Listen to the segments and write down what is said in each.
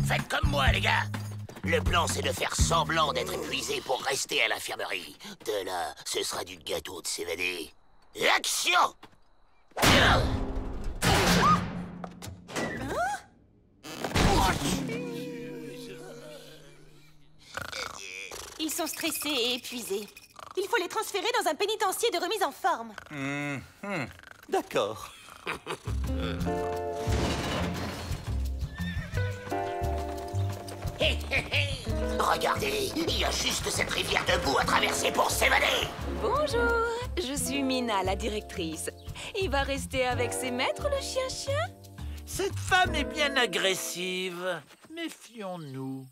Faites comme moi, les gars. Le plan, c'est de faire semblant d'être épuisé pour rester à l'infirmerie. De là, ce sera du gâteau de s'évader. Action! Ils sont stressés et épuisés. Il faut les transférer dans un pénitencier de remise en forme. D'accord. Regardez, il y a juste cette rivière de boue à traverser pour s'évader. Bonjour, je suis Mina, la directrice. Il va rester avec ses maîtres, le chien-chien? Cette femme est bien agressive. Méfions-nous.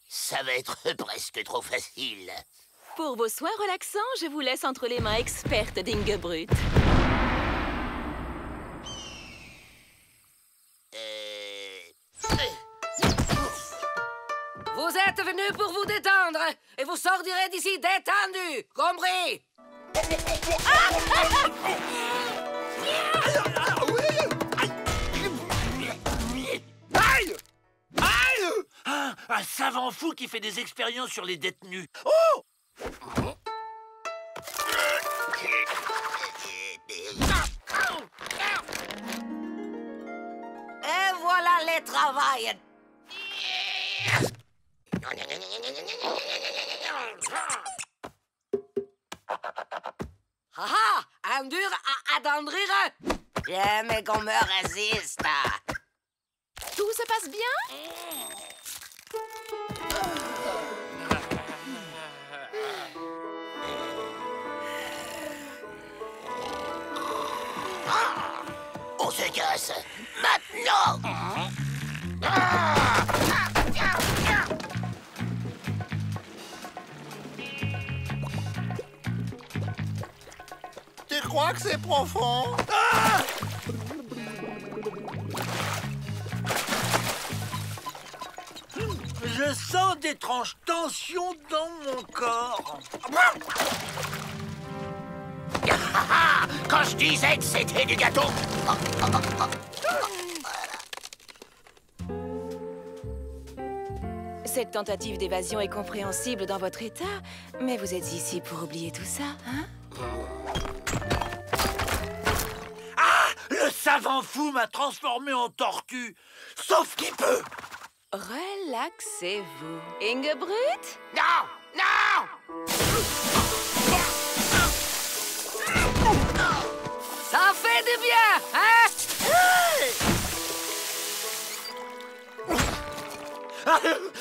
Ça va être presque trop facile. Pour vos soins relaxants, je vous laisse entre les mains expertes d'Ingebrut. Vous êtes venus pour vous détendre et vous sortirez d'ici détendus, compris? Aïe! Aïe! Ah, un savant fou qui fait des expériences sur les détenus. Oh! Et voilà les travails. Ah ah, un dur à attendrir. J'aime qu'on me résiste. Tout se passe bien? On se casse. Maintenant! Tu crois que c'est profond? Je sens d'étranges tensions dans mon corps. Quand je disais que c'était du gâteau. Cette tentative d'évasion est compréhensible dans votre état, mais vous êtes ici pour oublier tout ça, hein? Ah! Le savant fou m'a transformé en tortue. Sauf qu'il peut. Relaxez-vous. Ingebrut? Non! Non! Ça fait du bien, hein?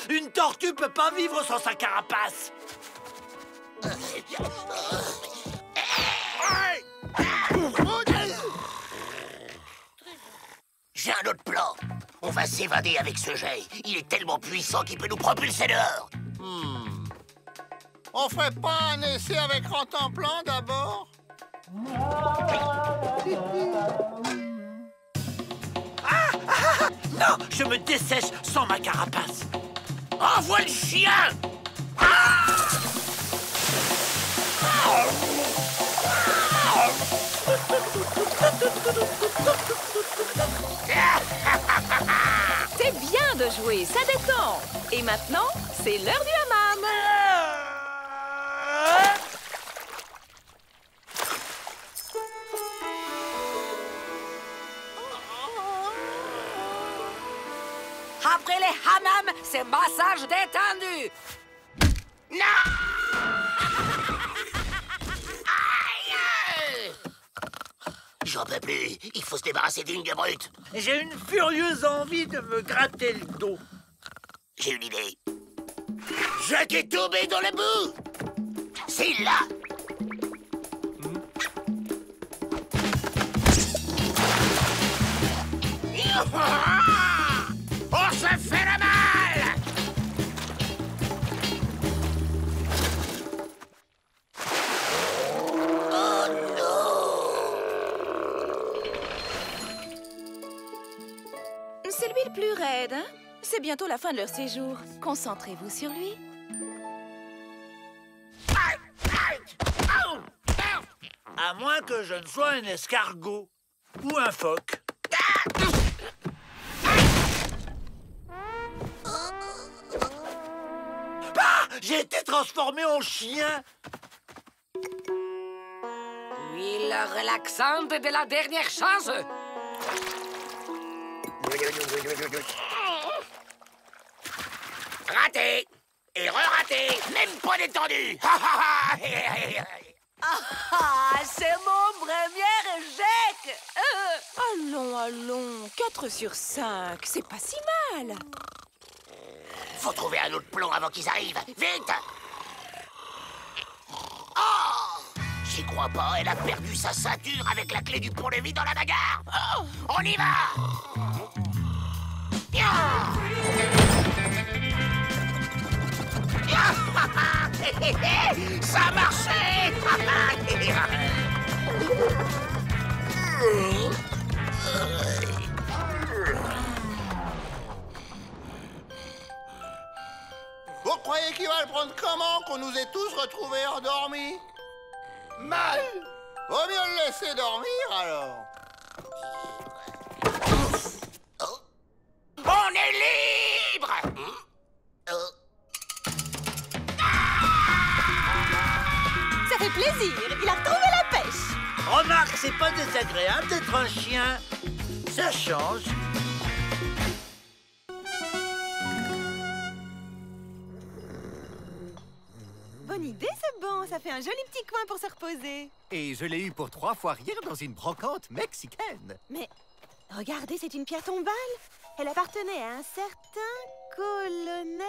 Une tortue peut pas vivre sans sa carapace. J'ai un autre plan. On va s'évader avec ce jet. Il est tellement puissant qu'il peut nous propulser dehors. On ferait pas un essai avec Rantanplan d'abord? Non, je me dessèche sans ma carapace. Envoie le chien! C'est bien de jouer, ça détend. Et maintenant, c'est l'heure du hammam. Après les hammams, c'est massage détendu. Non! Aïe! J'en peux plus. Il faut se débarrasser d'Ingebrut. J'ai une furieuse envie de me gratter le dos. J'ai une idée. Jacques est tombé dans la boue. C'est là. On se fait la malle. Oh non. C'est lui le plus raide, hein? C'est bientôt la fin de leur séjour. Concentrez-vous sur lui. À moins que je ne sois un escargot ou un phoque. transformer en chien? Huile relaxante de la dernière chance. Raté! Et re-raté! Même pas détendu! Ah, c'est mon premier échec. Allons, allons, 4 sur 5, c'est pas si mal. Faut trouver un autre plomb avant qu'ils arrivent! Vite! Oh! J'y crois pas, elle a perdu sa ceinture avec la clé du pont-levis dans la bagarre! Oh, on y va! Ça a marché! Vous croyez qu'il va le prendre comment qu'on nous ait tous retrouvés endormis? Mal! Vaut mieux le laisser dormir alors. On est libre! Ça fait plaisir. Il a retrouvé la pêche. Remarque, c'est pas désagréable d'être un chien. Ça change. Bonne idée, ce banc. Ça fait un joli petit coin pour se reposer. Et je l'ai eu pour 3 fois rien dans une brocante mexicaine. Mais regardez, c'est une pierre tombale. Elle appartenait à un certain colonel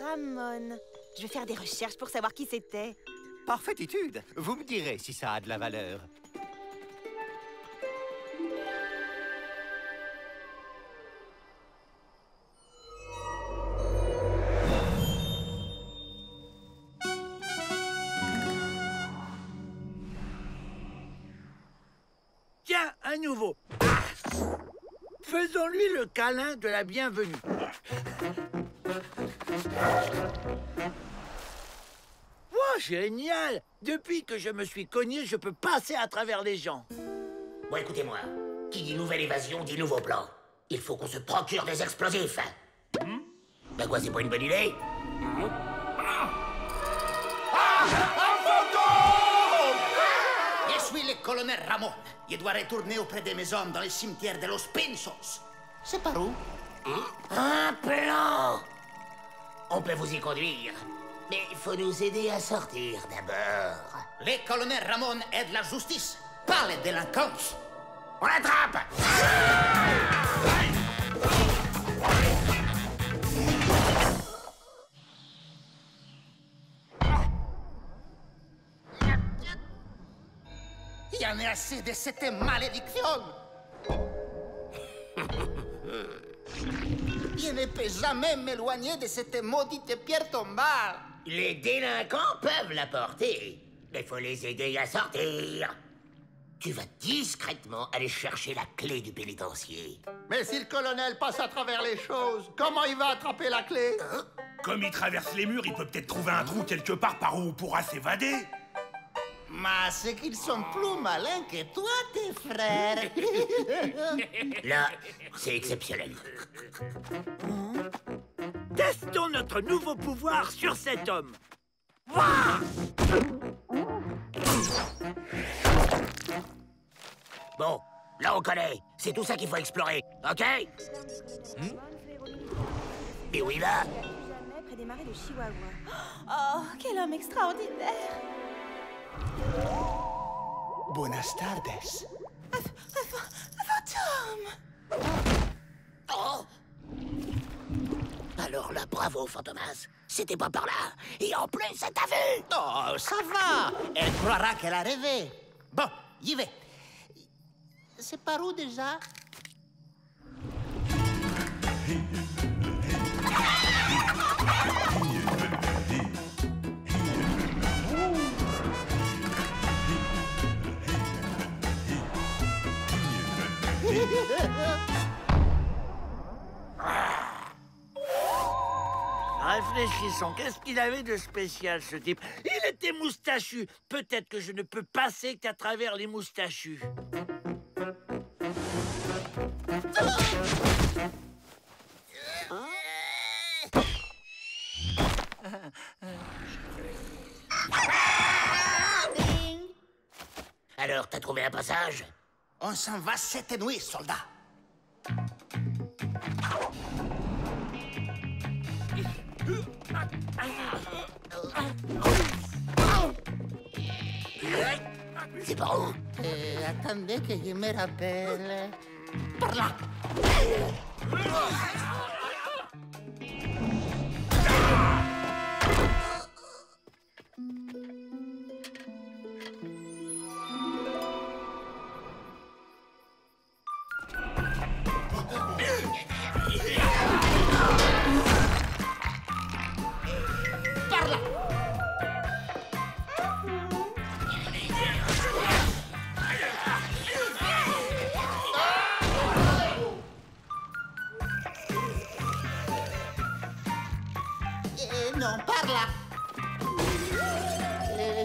Ramon. Je vais faire des recherches pour savoir qui c'était. Parfaite étude. Vous me direz si ça a de la valeur. Tiens, un nouveau. Faisons-lui le câlin de la bienvenue. Oh, génial! Depuis que je me suis cogné, je peux passer à travers les gens. Bon, écoutez-moi. Qui dit nouvelle évasion dit nouveau plan. Il faut qu'on se procure des explosifs. Ben quoi, c'est pas une bonne idée? Je suis le colonel Ramon. Je dois retourner auprès de mes hommes dans le cimetière de Los Pinchos. C'est par où? Un plan! On peut vous y conduire. Mais il faut nous aider à sortir d'abord. Le colonel Ramon aide la justice, pas les délinquants. On l'attrape! Il y en a assez de cette malédiction. Je ne peux jamais m'éloigner de cette maudite pierre tombale. Les délinquants peuvent la porter, mais faut les aider à sortir. Tu vas discrètement aller chercher la clé du pénitencier. Mais si le colonel passe à travers les choses, comment il va attraper la clé? Comme il traverse les murs, il peut peut-être trouver un trou quelque part par où on pourra s'évader. Mais c'est qu'ils sont plus malins que toi, tes frères. Là, c'est exceptionnel. Testons notre nouveau pouvoir sur cet homme. Wouah! Bon, là on connaît. C'est tout ça qu'il faut explorer, ok? Et où il va? Jamais près des marais de Chihuahua. Oh, quel homme extraordinaire! Buenas tardes. Fantôme! Oh! Alors là, bravo, Fantomas. C'était pas par là. Et en plus, ça t'a vu! Oh, ça va. Elle croira qu'elle a rêvé. Bon, j'y vais. C'est par où déjà? Réfléchissons, qu'est-ce qu'il avait de spécial, ce type? Il était moustachu. Peut-être que je ne peux passer qu'à travers les moustachus. Alors, t'as trouvé un passage? On s'en va cette nuit, soldat. C'est par où? Attendez que je me rappelle. Par là. Par là. Non, par là.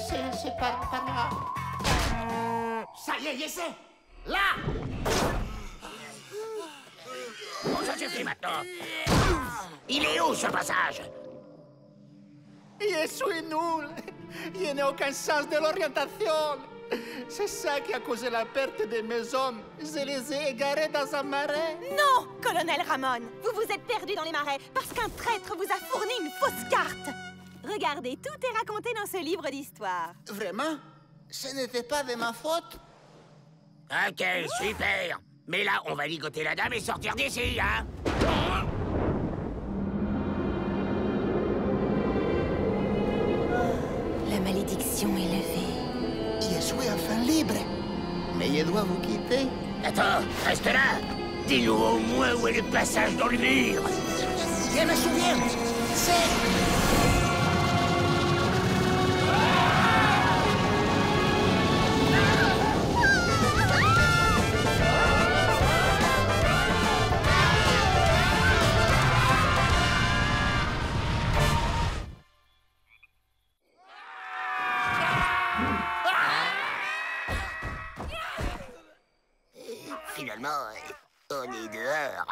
C'est par là. Ça y est, y c'est. Là. Bon, ça suffit maintenant. Il est où, ce passage? Je suis nul. Je n'ai aucun sens de l'orientation. C'est ça qui a causé la perte de mes hommes. Je les ai égarés dans un marais. Non, colonel Ramon, vous vous êtes perdu dans les marais parce qu'un traître vous a fourni une fausse carte. Regardez, tout est raconté dans ce livre d'histoire. Vraiment? Ce n'était pas de ma faute? Ok, super. Mais là, on va ligoter la dame et sortir d'ici, hein? La malédiction est levée. Je suis enfin libre. Mais je dois vous quitter. Attends, reste là. Dis-nous au moins où est le passage dans le mur. Je me souviens. C'est... Finalement, on est dehors.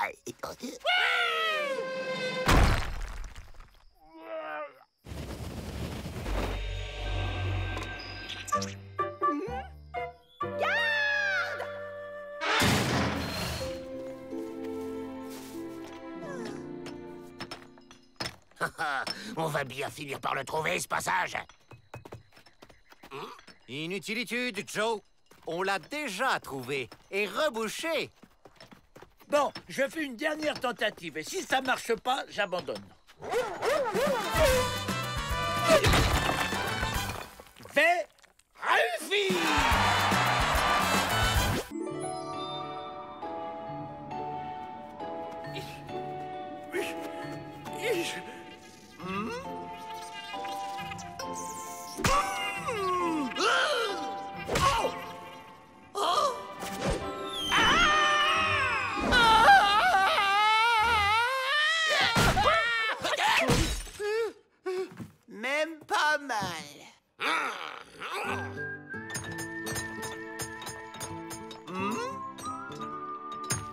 On va bien finir par le trouver, ce passage. Inutilitude, Joe. On l'a déjà trouvé et rebouché. Bon, je fais une dernière tentative et si ça marche pas, j'abandonne. Réussi! Même pas mal.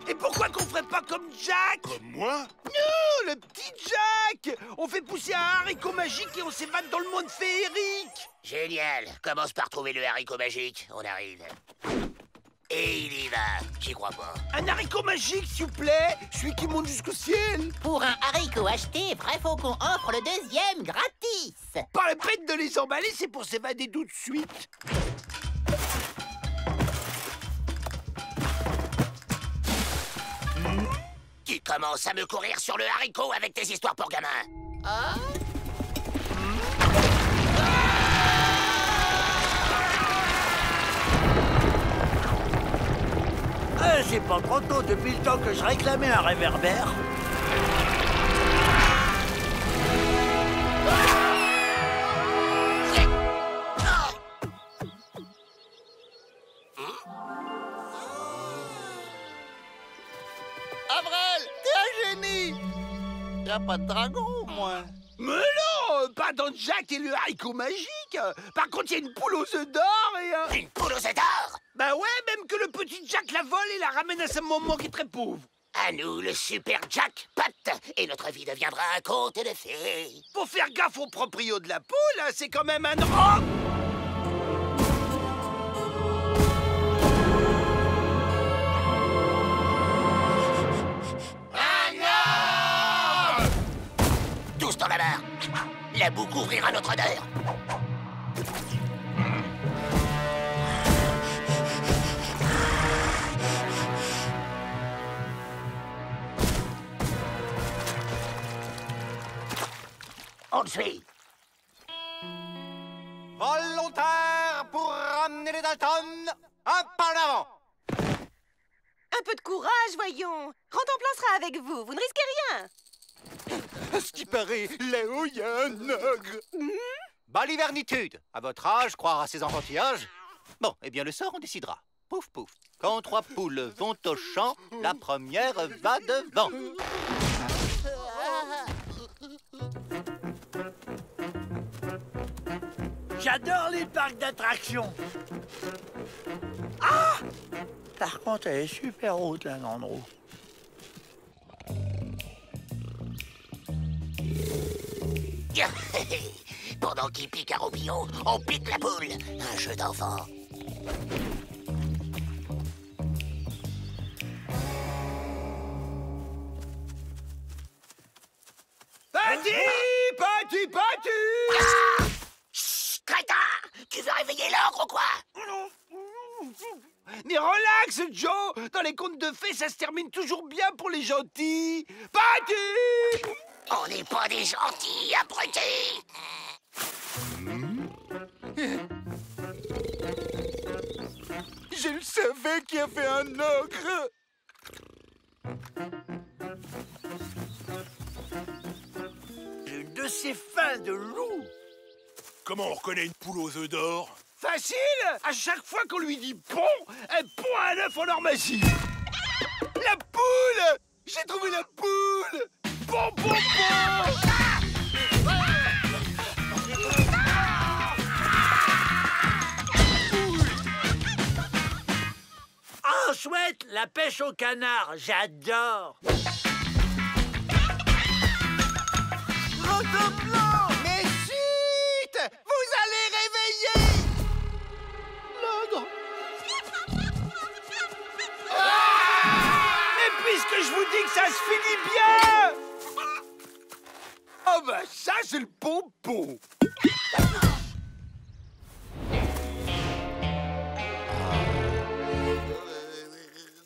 Et pourquoi qu'on ferait pas comme Jack? Comme moi? Non, le petit Jack! On fait pousser un haricot magique et on s'évade dans le monde féerique! Génial. Commence par trouver le haricot magique. On arrive. Et il y va. J'y crois pas. Un haricot magique, s'il vous plaît! Celui qui monte jusqu'au ciel! Pour un haricot acheté, vrai faut qu'on offre le deuxième gratis. Pas la peine de les emballer, c'est pour s'évader tout de suite! Tu commences à me courir sur le haricot avec tes histoires pour gamins. C'est pas trop tôt depuis le temps que je réclamais un réverbère. Avril, t'es un génie! Y'a pas de dragon, au moins. Mais non, pas dans Jack et le haricot magique. Par contre, il y a une poule aux œufs d'or et... Une poule aux œufs d'or? Bah ouais, même que le petit Jack la vole et la ramène à sa maman qui est très pauvre. À nous, le super jackpot, et notre vie deviendra un conte de fées. Faut faire gaffe au proprio de la poule, hein, c'est quand même un... Oh! la boue couvrira notre odeur. On le suit. Volontaire pour ramener les Dalton. Un pas en avant. Un peu de courage, voyons. Rantanplan sera avec vous, vous ne risquez rien. À ce qui paraît, là-haut, il y a un ogre. Balivernitude. À votre âge, croire à ces enfantillages? Bon, eh bien, le sort, on décidera. Pouf, pouf. Quand 3 poules vont au champ, la première va devant. J'adore les parcs d'attractions. Ah! Par contre, elle est super haute, la grande roue. Pendant qu'il pique un roupillon, on pique la poule. Un jeu d'enfant. Petit! Ah! Chut, crétin! Tu veux réveiller l'ogre ou quoi? Mais relax, Joe! Dans les contes de fées, ça se termine toujours bien pour les gentils. Petit! On n'est pas des gentils, abrutis! Je le savais qu'il y avait un ogre. Une de ces fins de loup. Comment on reconnaît une poule aux œufs d'or? Facile! À chaque fois qu'on lui dit pont, elle pond un œuf en or magique. La poule! J'ai trouvé la poule! Pont, pont, pont! Oh, chouette! La pêche au canard, j'adore! Rantanplan! Mais chut! Vous allez réveiller l'ogre! Mais puisque je vous dis que ça se finit bien! Oh bah ça, c'est le pompon!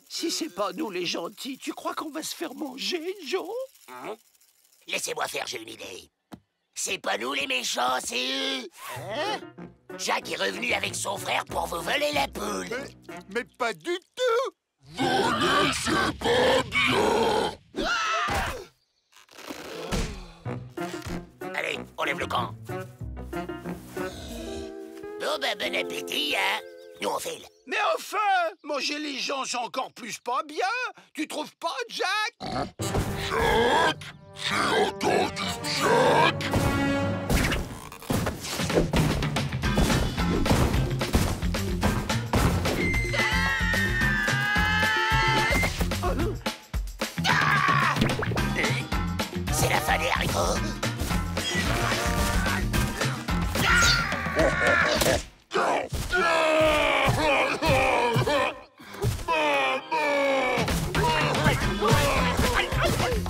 Si c'est pas nous les gentils, tu crois qu'on va se faire manger, Joe? Laissez-moi faire, j'ai une idée. C'est pas nous les méchants, c'est eux. Jack est revenu avec son frère pour vous voler la poule. Mais pas du tout. Voler, c'est pas bien. Allez, on lève le camp. Bon, ben, bon appétit, hein. Nous, on file. Mais enfin, manger les gens, c'est encore plus pas bien. Tu trouves pas, Jack? Jack? J'ai entendu Jack. C'est la fin des haricots.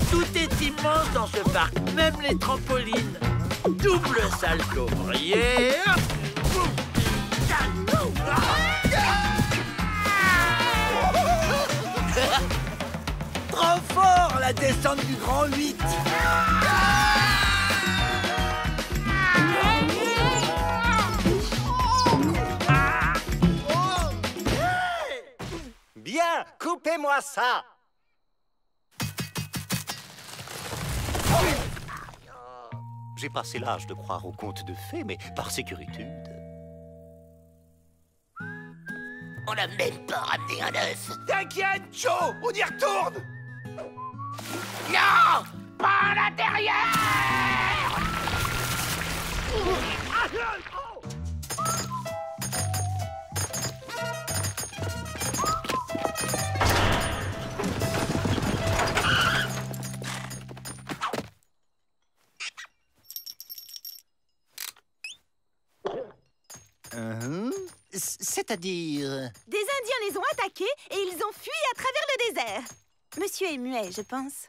Tout est immense dans ce parc, même les trampolines. Double salto arrière. Trop fort, la descente du grand 8. Bien, coupez-moi ça. J'ai passé l'âge de croire aux contes de fées, mais par sécurité. On n'a même pas ramené un œuf. T'inquiète, Joe, on y retourne. Non! Pas à l'intérieur! C'est-à-dire... Des Indiens les ont attaqués et ils ont fui à travers le désert. Monsieur est muet, je pense.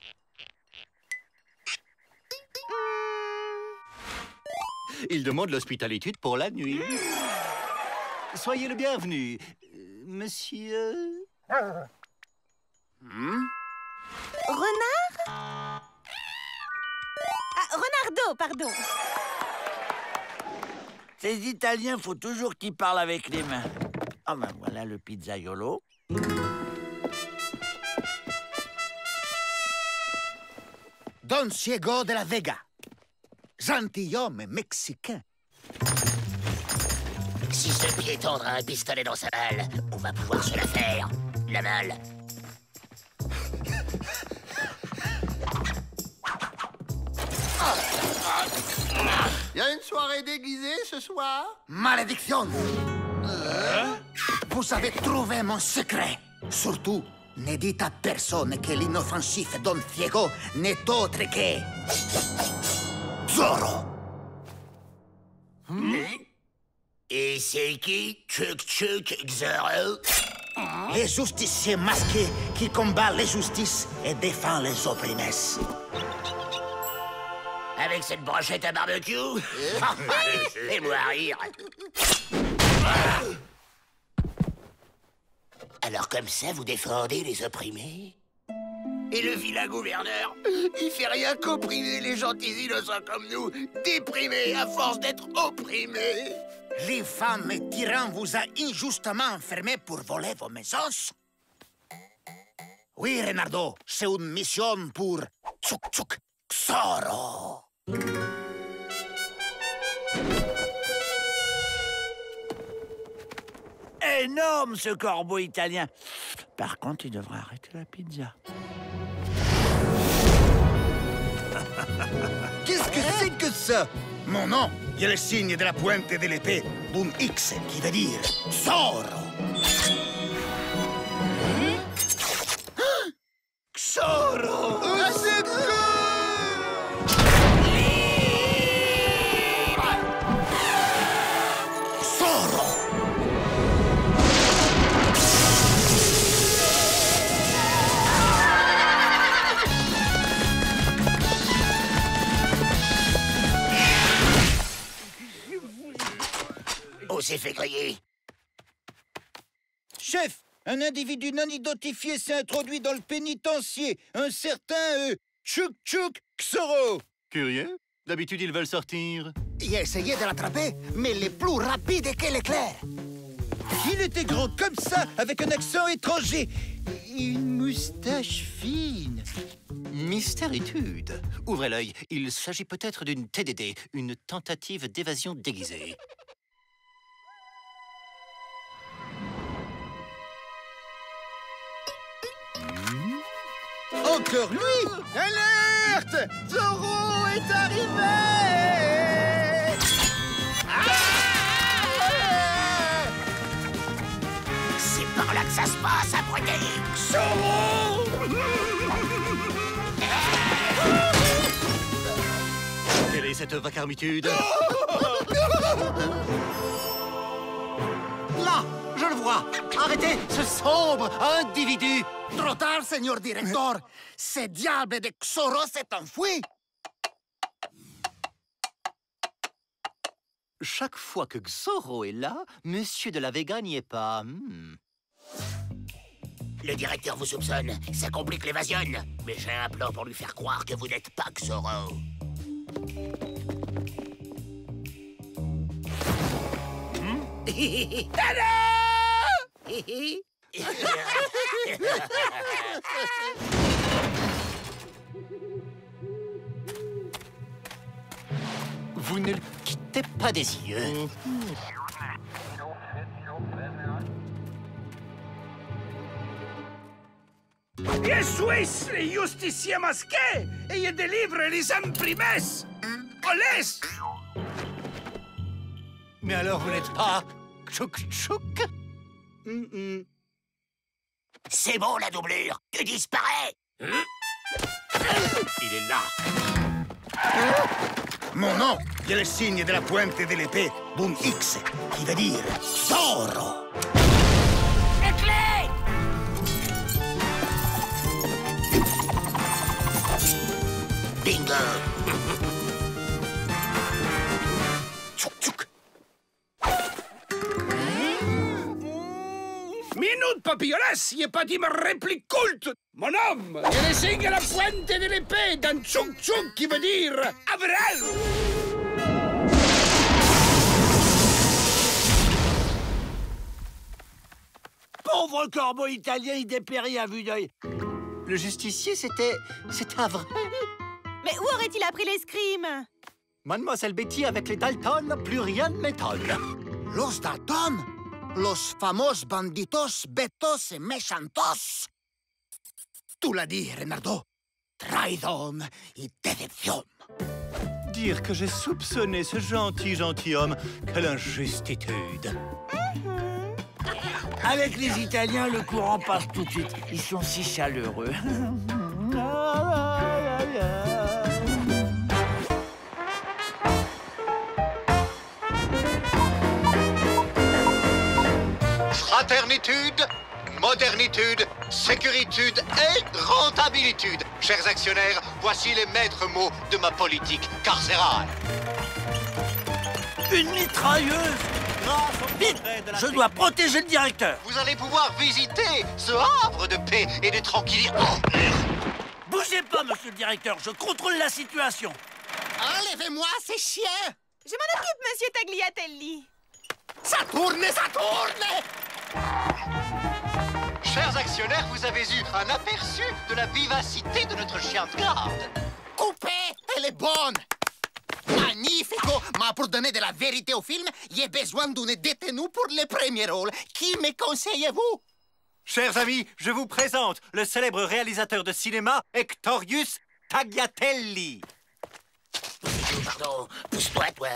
Il demande l'hospitalité pour la nuit. Soyez le bienvenu, monsieur... Renard? Ah, Renardo, pardon. Ces Italiens, faut toujours qu'ils parlent avec les mains. Ah ben voilà le pizzaiolo. Don Diego de la Vega, gentilhomme mexicain. Si ce piéton a un pistolet dans sa malle, on va pouvoir se la faire. La malle. Y a une soirée déguisée ce soir? Malédiction! Vous avez trouvé mon secret. Surtout, ne dites à personne que l'inoffensif Don Diego n'est autre que... Zorro! Et c'est qui? Chuk Zorro? Les justiciers masqués qui combattent les justices et défendent les opprimés. Avec cette brochette à barbecue? Fais-moi rire. Alors comme ça, vous défendez les opprimés? Et le vilain gouverneur, il fait rien qu'opprimer les gentils innocents comme nous, déprimés à force d'être opprimés. Les femmes et tyrans vous a injustement enfermés pour voler vos maisons? Oui, Renardo, c'est une mission pour Chuk Zorro. Énorme ce corbeau italien. Par contre, il devrait arrêter la pizza. Qu'est-ce que c'est que ça? Mon nom, il y a le signe de la pointe de l'épée d'un X qui veut dire Zorro. Zorro! On s'est fait griller. Chef, un individu non identifié s'est introduit dans le pénitencier. Un certain Chuk Zorro. Curieux. D'habitude, ils veulent sortir. Il a essayé de l'attraper, mais il est plus rapide que l'éclair. Il était grand comme ça, avec un accent étranger. Et une moustache fine. Mystéritude. Ouvrez l'œil. Il s'agit peut-être d'une TDD, une tentative d'évasion déguisée. Encore lui! Alerte! Zorro est arrivé! C'est par là que ça se passe, abruti! Zorro! Quelle est cette vacarmitude? Là! Je le vois! Arrêtez ce sombre individu! Trop tard, Seigneur Directeur. Ce diable de Zorro s'est enfui. Chaque fois que Zorro est là, Monsieur de la Vega n'y est pas. Le directeur vous soupçonne. Ça complique l'évasion. Mais j'ai un plan pour lui faire croire que vous n'êtes pas Zorro. Tada! Vous ne le quittez pas des yeux. Eso es les justiciers masqués et ils délivrent les imprimés. Olés! Mais alors vous n'êtes pas Chuk? C'est bon, la doublure. Tu disparais. Il est là. Mon nom, il y a le signe de la pointe de l'épée d'un X qui veut dire Zorro. Les clés! Bingo! Papillolas, y epatim replicult. Mon homme, il est signe à la pointe de l'épée d'un tchouk-tchouk qui veut dire Avril. Pauvre corbeau italien, il dépérit à vue d'œil. Le justicier, c'était Avril. Mais où aurait-il appris l'escrime? Mademoiselle Betty, avec les Dalton, plus rien ne m'étonne. Los Dalton? Los famos banditos, betos et méchantos. Tu l'as dit, Renardo. Traidon et déception. Dire que j'ai soupçonné ce gentil homme, quelle injustitude. Avec les Italiens, le courant passe tout de suite. Ils sont si chaleureux. Fraternitude, modernitude, sécuritude et rentabilitude. Chers actionnaires, voici les maîtres mots de ma politique carcérale. Une mitrailleuse! Vite! Je dois protéger le directeur! Vous allez pouvoir visiter ce havre de paix et de tranquillité. Bougez pas, monsieur le directeur, je contrôle la situation. Enlevez-moi ces chiens! Je m'en occupe, monsieur Tagliatelli. Ça tourne! Chers actionnaires, vous avez eu un aperçu de la vivacité de notre chien de garde. Coupé! Elle est bonne! Magnifico! Mais pour donner de la vérité au film, j'ai besoin d'une détenue pour le premier rôle. Qui me conseillez-vous? Chers amis, je vous présente le célèbre réalisateur de cinéma, Hectorius Tagliatelli. Pardon, pousse-toi, toi.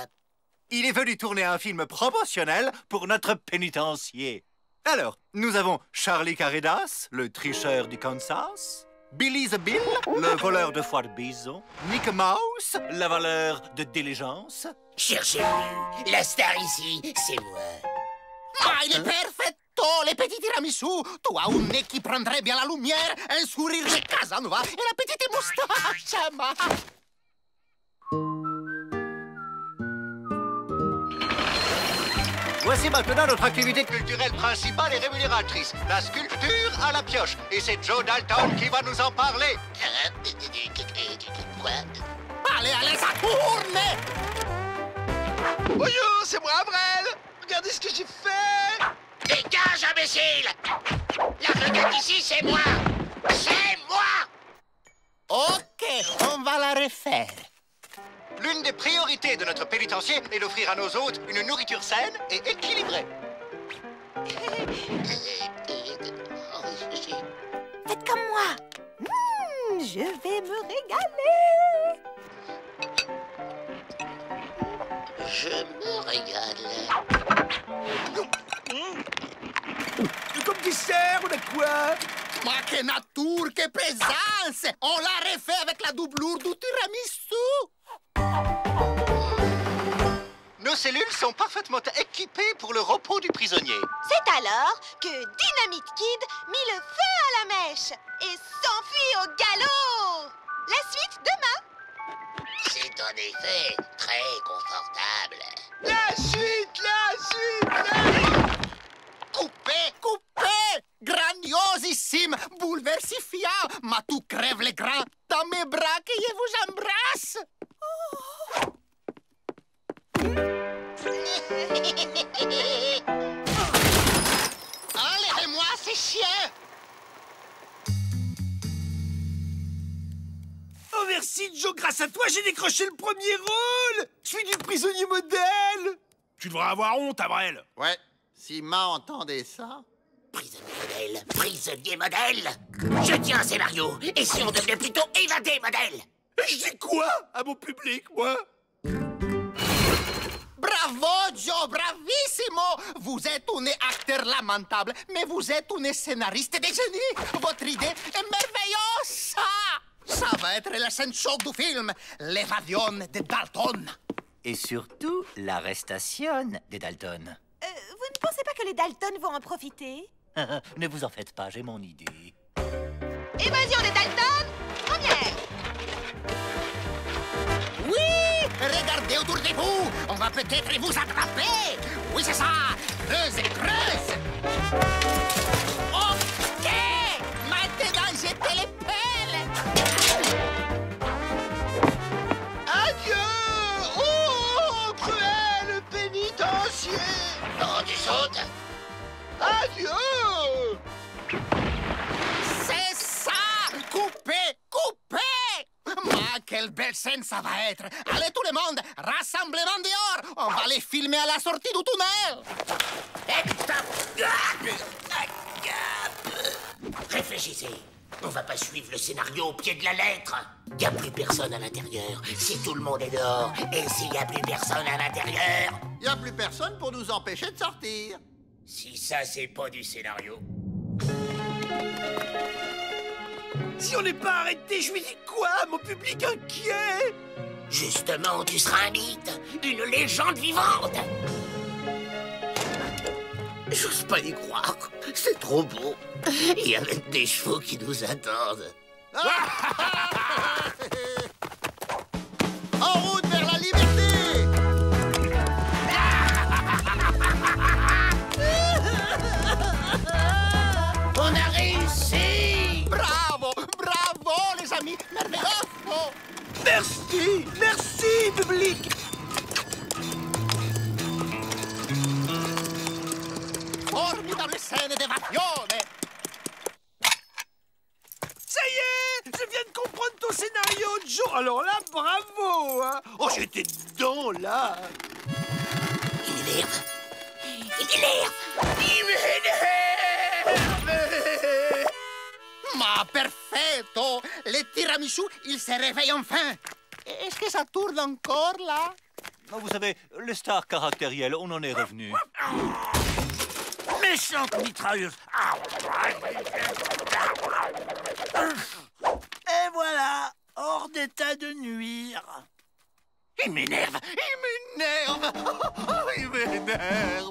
Il est venu tourner un film promotionnel pour notre pénitencier. Alors, nous avons Charlie Caridas, le tricheur du Kansas, Billy the Bill, le voleur de foie de bison, Nick Mouse, le voleur de diligence. Cherchez-le. La star ici, c'est moi. Ah, il est perfetto, les petits tiramisu. Tu as un nez qui prendrait bien la lumière, un sourire de Casanova et la petite moustache. Voici maintenant notre activité culturelle principale et rémunératrice, la sculpture à la pioche. Et c'est Joe Dalton qui va nous en parler. Quoi? Allez, ça tourne! Oh yo, c'est moi, Avril. Regardez ce que j'ai fait. Dégage, imbécile! La vedette ici, c'est moi! C'est moi! Ok, on va la refaire. L'une des priorités de notre pénitencier est d'offrir à nos hôtes une nourriture saine et équilibrée. Faites comme moi. Je vais me régaler. Je me régale. Comme dessert, on a quoi? Ma que nature, que présence! On l'a refait avec la doublure du tiramisu! Nos cellules sont parfaitement équipées pour le repos du prisonnier. C'est alors que Dynamite Kid mit le feu à la mèche et s'enfuit au galop. La suite demain. C'est en effet très confortable. La suite! Coupé! Grandiosissime! Bouleversifiant! Ma tout crève les grands dans mes bras que je vous embrasse! Enlevez-moi ces chiens! Oh merci, Joe, grâce à toi, j'ai décroché le premier rôle. Je suis du prisonnier modèle. Tu devrais avoir honte, Avril. Ouais, si Ma entendait ça... Prisonnier modèle! Je tiens, c'est Mario! Et si on devenait plutôt évadé modèle? Je dis quoi à mon public, moi? Bravo, Joe! Bravissimo! Vous êtes un acteur lamentable, mais vous êtes un scénariste de génie! Votre idée est merveilleuse! Ça va être la scène choc du film, l'évasion de Dalton. Et surtout, l'arrestation des Dalton. Vous ne pensez pas que les Dalton vont en profiter? Ne vous en faites pas, j'ai mon idée. Évasion des Dalton, première! Oui! Regardez autour de vous! On va peut-être vous attraper! Oui, c'est ça! Creuse! Ok! quelle belle scène ça va être! Allez tout le monde, rassemblement dehors! On va les filmer à la sortie du tunnel! Réfléchissez. On va pas suivre le scénario au pied de la lettre. Y a plus personne à l'intérieur. Si tout le monde est dehors, et s'il y a plus personne à l'intérieur... Y a plus personne pour nous empêcher de sortir. Si ça, c'est pas du scénario... Si on n'est pas arrêté, je lui dis quoi, mon public inquiet? Justement, tu seras un mythe, une légende vivante. J'ose pas y croire, c'est trop beau. Il y a même des chevaux qui nous attendent. En route vers la liberté! On a réussi! Bravo! Bravo, les amis! Merveilleux! Merci! Merci, public! Formidable scène d'évasion! Ça y est! Je viens de comprendre ton scénario, Joe! Alors là, bravo! Hein. Oh, j'étais dedans, là! Il m'énerve! Il m'énerve! Il m'énerve! Ma perfetto! Le tiramisu, il se réveille enfin! Est-ce que ça tourne encore, là? Vous savez, les stars caractérielles, on en est revenu. Méchante mitrailleuse. Et voilà, hors d'état de nuire. Il m'énerve! Il m'énerve! Il m'énerve!